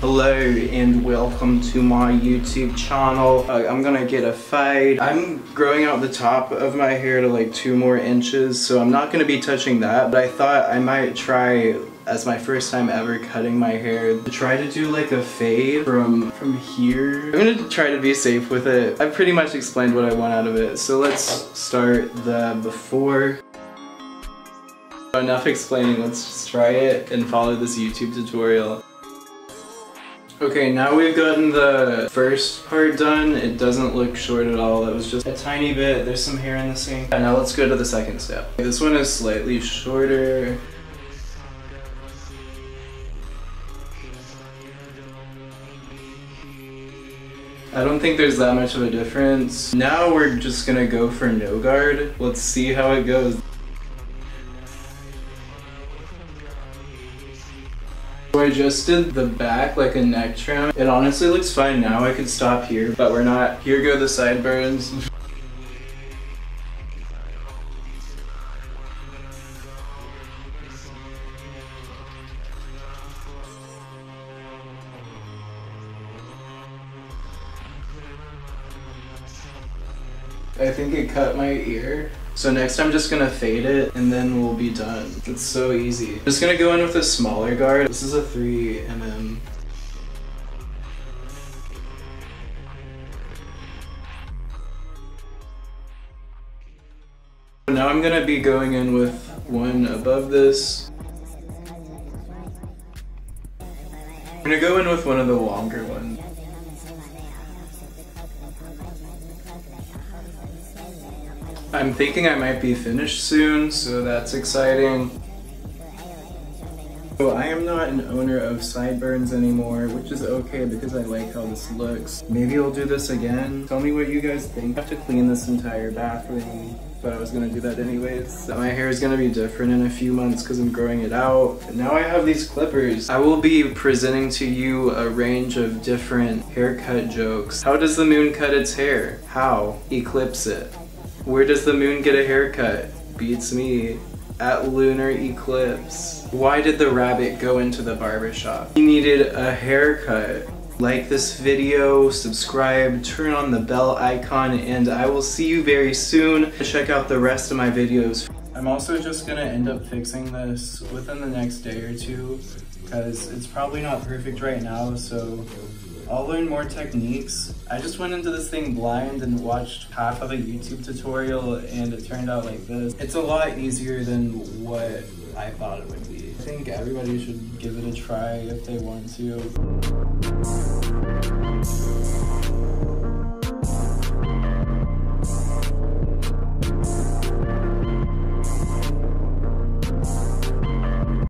Hello and welcome to my YouTube channel. I'm gonna get a fade. I'm growing out the top of my hair to like 2 more inches, so I'm not gonna be touching that, but I thought I might try, as my first time ever cutting my hair, to try to do like a fade from here. I'm gonna try to be safe with it. I've pretty much explained what I want out of it, so let's start the before. Enough explaining, let's just try it and follow this YouTube tutorial. Okay, now we've gotten the first part done. It doesn't look short at all. It was just a tiny bit. There's some hair in the sink. And now let's go to the second step. This one is slightly shorter. I don't think there's that much of a difference. Now we're just gonna go for no guard. Let's see how it goes. So I just did the back like a neck trim. It honestly looks fine now. I could stop here, but we're not. Here go the sideburns. I think it cut my ear. So next I'm just gonna fade it and then we'll be done. It's so easy. Just gonna go in with a smaller guard. This is a 3mm. Now I'm gonna be going in with one above this. I'm gonna go in with one of the longer ones. I'm thinking I might be finished soon, so that's exciting. So I am not an owner of sideburns anymore, which is okay because I like how this looks. Maybe I'll do this again. Tell me what you guys think. I have to clean this entire bathroom, but I was gonna do that anyways. My hair is gonna be different in a few months because I'm growing it out. And now I have these clippers. I will be presenting to you a range of different haircut jokes. How does the moon cut its hair? How? Eclipse it. Where does the moon get a haircut? Beats me. At lunar eclipse. Why did the rabbit go into the barbershop? He needed a haircut. Like this video, subscribe, turn on the bell icon, and I will see you very soon. Check out the rest of my videos. I'm also just gonna end up fixing this within the next day or two because it's probably not perfect right now, so I'll learn more techniques. I just went into this thing blind and watched half of a YouTube tutorial and it turned out like this. It's a lot easier than what I thought it would be. I think everybody should give it a try if they want to.